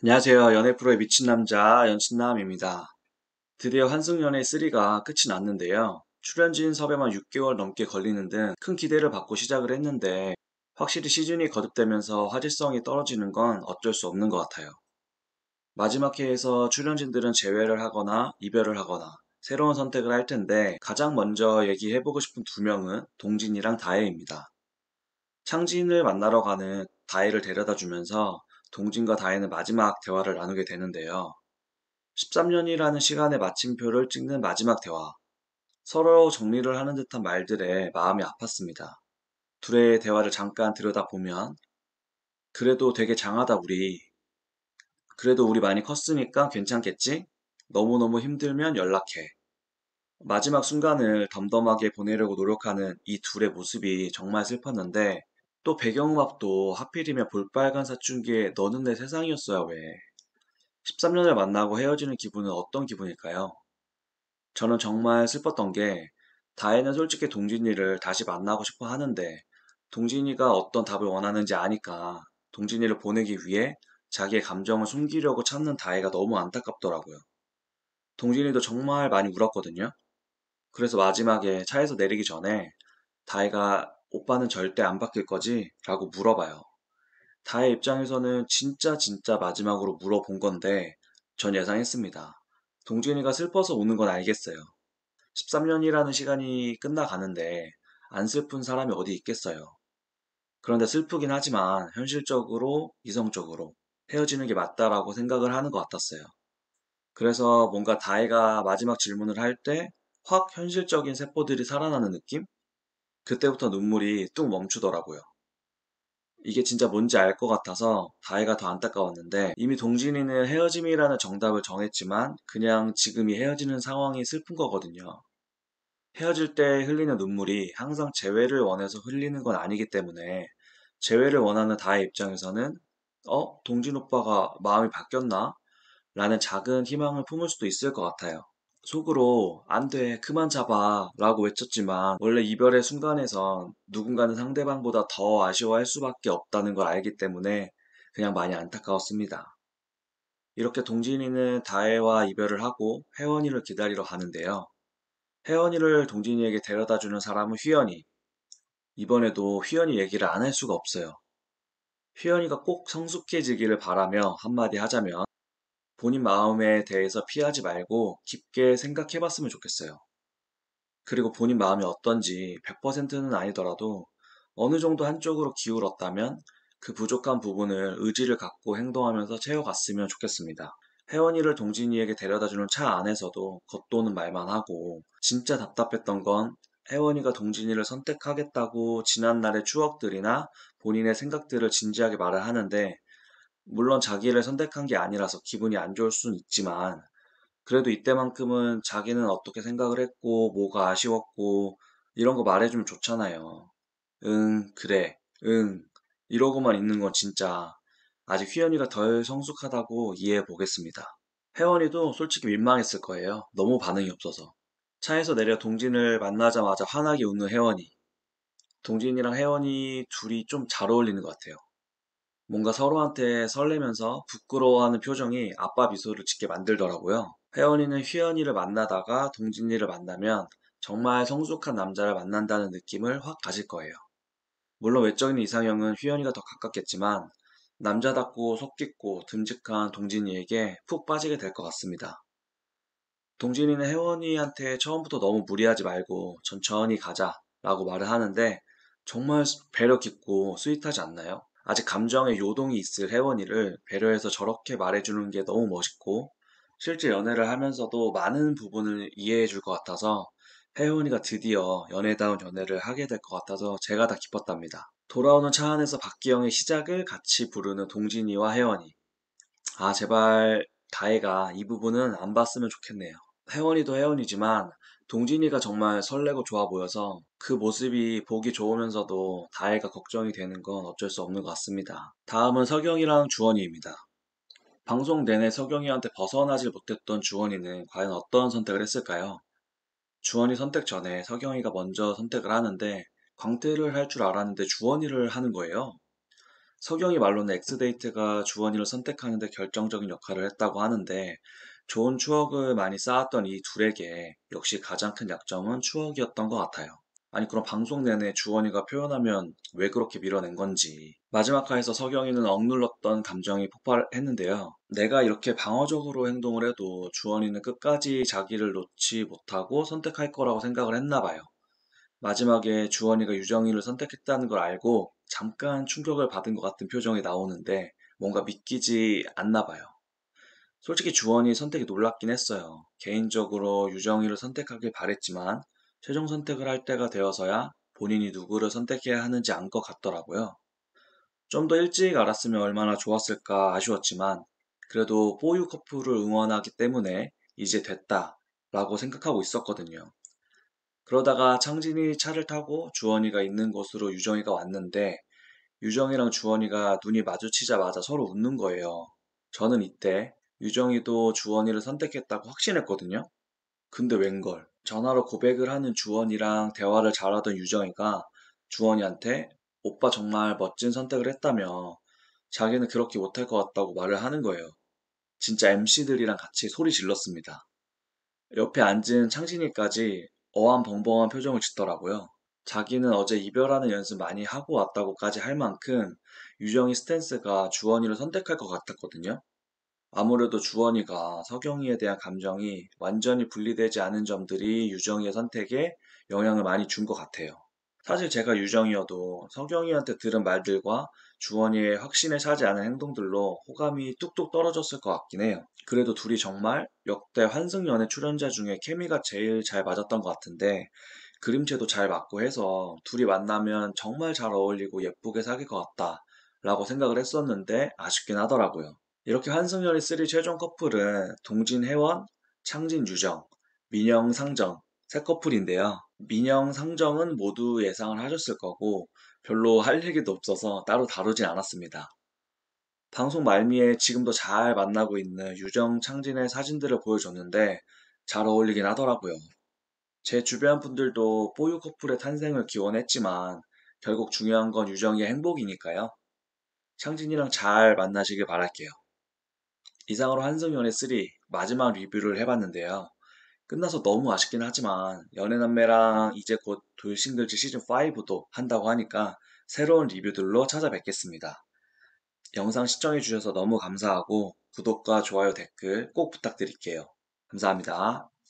안녕하세요. 연애 프로의 미친 남자 연친남입니다. 드디어 환승연애 3가 끝이 났는데요. 출연진 섭외만 6개월 넘게 걸리는 등 큰 기대를 받고 시작을 했는데 확실히 시즌이 거듭되면서 화제성이 떨어지는 건 어쩔 수 없는 것 같아요. 마지막 회에서 출연진들은 재회를 하거나 이별을 하거나 새로운 선택을 할 텐데 가장 먼저 얘기해보고 싶은 두 명은 동진이랑 다혜입니다. 창진을 만나러 가는 다혜를 데려다 주면서 동진과 다혜는 마지막 대화를 나누게 되는데요. 13년이라는 시간의 마침표를 찍는 마지막 대화. 서로 정리를 하는 듯한 말들에 마음이 아팠습니다. 둘의 대화를 잠깐 들여다보면, 그래도 되게 장하다, 우리. 그래도 우리 많이 컸으니까 괜찮겠지? 너무너무 힘들면 연락해. 마지막 순간을 덤덤하게 보내려고 노력하는 이 둘의 모습이 정말 슬펐는데, 또 배경음악도 하필이면 볼빨간 사춘기에 너는 내 세상이었어야 왜. 13년을 만나고 헤어지는 기분은 어떤 기분일까요? 저는 정말 슬펐던 게 다혜는 솔직히 동진이를 다시 만나고 싶어 하는데 동진이가 어떤 답을 원하는지 아니까 동진이를 보내기 위해 자기의 감정을 숨기려고 찾는 다혜가 너무 안타깝더라고요. 동진이도 정말 많이 울었거든요. 그래서 마지막에 차에서 내리기 전에 다혜가 오빠는 절대 안 바뀔 거지? 라고 물어봐요. 다혜 입장에서는 진짜 마지막으로 물어본 건데 전 예상했습니다. 동진이가 슬퍼서 우는 건 알겠어요. 13년이라는 시간이 끝나가는데 안 슬픈 사람이 어디 있겠어요. 그런데 슬프긴 하지만 현실적으로, 이성적으로 헤어지는 게 맞다라고 생각을 하는 것 같았어요. 그래서 뭔가 다혜가 마지막 질문을 할 때 확 현실적인 세포들이 살아나는 느낌? 그때부터 눈물이 뚝 멈추더라고요. 이게 진짜 뭔지 알 것 같아서 다혜가 더 안타까웠는데 이미 동진이는 헤어짐이라는 정답을 정했지만 그냥 지금이 헤어지는 상황이 슬픈 거거든요. 헤어질 때 흘리는 눈물이 항상 재회를 원해서 흘리는 건 아니기 때문에 재회를 원하는 다의 입장에서는 동진 오빠가 마음이 바뀌었나? 라는 작은 희망을 품을 수도 있을 것 같아요. 속으로 안 돼, 그만 잡아 라고 외쳤지만 원래 이별의 순간에선 누군가는 상대방보다 더 아쉬워할 수밖에 없다는 걸 알기 때문에 그냥 많이 안타까웠습니다. 이렇게 동진이는 다혜와 이별을 하고 혜원이를 기다리러 가는데요. 혜원이를 동진이에게 데려다주는 사람은 휘연이. 이번에도 휘연이 얘기를 안 할 수가 없어요. 휘연이가 꼭 성숙해지기를 바라며 한마디 하자면 본인 마음에 대해서 피하지 말고 깊게 생각해봤으면 좋겠어요. 그리고 본인 마음이 어떤지 100%는 아니더라도 어느 정도 한쪽으로 기울었다면 그 부족한 부분을 의지를 갖고 행동하면서 채워갔으면 좋겠습니다. 혜원이를 동진이에게 데려다주는 차 안에서도 겉도는 말만 하고 진짜 답답했던 건 혜원이가 동진이를 선택하겠다고 지난날의 추억들이나 본인의 생각들을 진지하게 말을 하는데 물론 자기를 선택한 게 아니라서 기분이 안 좋을 수는 있지만 그래도 이때만큼은 자기는 어떻게 생각을 했고 뭐가 아쉬웠고 이런 거 말해주면 좋잖아요. 응, 그래, 응 이러고만 있는 건 진짜 아직 휘연이가 덜 성숙하다고 이해해 보겠습니다. 혜원이도 솔직히 민망했을 거예요. 너무 반응이 없어서. 차에서 내려 동진을 만나자마자 환하게 웃는 혜원이. 동진이랑 혜원이 둘이 좀 잘 어울리는 것 같아요. 뭔가 서로한테 설레면서 부끄러워하는 표정이 아빠 미소를 짓게 만들더라고요. 혜원이는 휘연이를 만나다가 동진이를 만나면 정말 성숙한 남자를 만난다는 느낌을 확 가질 거예요. 물론 외적인 이상형은 휘연이가 더 가깝겠지만 남자답고 속 깊고 듬직한 동진이에게 푹 빠지게 될 것 같습니다. 동진이는 혜원이한테 처음부터 너무 무리하지 말고 천천히 가자 라고 말을 하는데 정말 배려 깊고 스윗하지 않나요? 아직 감정의 요동이 있을 혜원이를 배려해서 저렇게 말해주는 게 너무 멋있고 실제 연애를 하면서도 많은 부분을 이해해 줄 것 같아서 혜원이가 드디어 연애다운 연애를 하게 될 것 같아서 제가 다 기뻤답니다. 돌아오는 차 안에서 박기영의 시작을 같이 부르는 동진이와 혜원이. 아, 제발 다혜가 이 부분은 안 봤으면 좋겠네요. 혜원이도 혜원이지만 동진이가 정말 설레고 좋아 보여서 그 모습이 보기 좋으면서도 다혜가 걱정이 되는 건 어쩔 수 없는 것 같습니다. 다음은 석영이랑 주원이입니다. 방송 내내 석영이한테 벗어나질 못했던 주원이는 과연 어떤 선택을 했을까요? 주원이 선택 전에 석영이가 먼저 선택을 하는데 광태를 할 줄 알았는데 주원이를 하는 거예요. 석영이 말로는 X데이트가 주원이를 선택하는 데 결정적인 역할을 했다고 하는데 좋은 추억을 많이 쌓았던 이 둘에게 역시 가장 큰 약점은 추억이었던 것 같아요. 아니 그럼 방송 내내 주원이가 표현하면 왜 그렇게 밀어낸 건지. 마지막 화에서 석영이는 억눌렀던 감정이 폭발했는데요. 내가 이렇게 방어적으로 행동을 해도 주원이는 끝까지 자기를 놓지 못하고 선택할 거라고 생각을 했나 봐요. 마지막에 주원이가 유정이를 선택했다는 걸 알고 잠깐 충격을 받은 것 같은 표정이 나오는데 뭔가 믿기지 않나 봐요. 솔직히 주원이 선택이 놀랍긴 했어요. 개인적으로 유정이를 선택하길 바랬지만 최종 선택을 할 때가 되어서야 본인이 누구를 선택해야 하는지 안 것 같더라고요. 좀 더 일찍 알았으면 얼마나 좋았을까 아쉬웠지만 그래도 뽀유 커플을 응원하기 때문에 이제 됐다 라고 생각하고 있었거든요. 그러다가 창진이 차를 타고 주원이가 있는 곳으로 유정이가 왔는데 유정이랑 주원이가 눈이 마주치자마자 서로 웃는 거예요. 저는 이때 유정이도 주원이를 선택했다고 확신했거든요. 근데 웬걸. 전화로 고백을 하는 주원이랑 대화를 잘하던 유정이가 주원이한테 오빠 정말 멋진 선택을 했다며 자기는 그렇게 못할 것 같다고 말을 하는 거예요. 진짜 MC들이랑 같이 소리 질렀습니다. 옆에 앉은 창진이까지 어안벙벙한 표정을 짓더라고요. 자기는 어제 이별하는 연습 많이 하고 왔다고까지 할 만큼 유정이 스탠스가 주원이를 선택할 것 같았거든요. 아무래도 주원이가 석영이에 대한 감정이 완전히 분리되지 않은 점들이 유정이의 선택에 영향을 많이 준 것 같아요. 사실 제가 유정이어도 석영이한테 들은 말들과 주원이의 확신에 차지 않은 행동들로 호감이 뚝뚝 떨어졌을 것 같긴 해요. 그래도 둘이 정말 역대 환승연애 출연자 중에 케미가 제일 잘 맞았던 것 같은데 그림체도 잘 맞고 해서 둘이 만나면 정말 잘 어울리고 예쁘게 사귈 것 같다 라고 생각을 했었는데 아쉽긴 하더라고요. 이렇게 환승연애 3 최종 커플은 동진 혜원, 창진 유정, 민영 상정 세 커플인데요. 민영 상정은 모두 예상을 하셨을 거고 별로 할 얘기도 없어서 따로 다루진 않았습니다. 방송 말미에 지금도 잘 만나고 있는 유정, 창진의 사진들을 보여줬는데 잘 어울리긴 하더라고요. 제 주변 분들도 뽀유 커플의 탄생을 기원했지만 결국 중요한 건 유정이의 행복이니까요. 창진이랑 잘 만나시길 바랄게요. 이상으로 한승연애 3 마지막 리뷰를 해봤는데요. 끝나서 너무 아쉽긴 하지만 연애남매랑 이제 곧 돌싱글즈 시즌5도 한다고 하니까 새로운 리뷰들로 찾아뵙겠습니다. 영상 시청해주셔서 너무 감사하고 구독과 좋아요 댓글 꼭 부탁드릴게요. 감사합니다.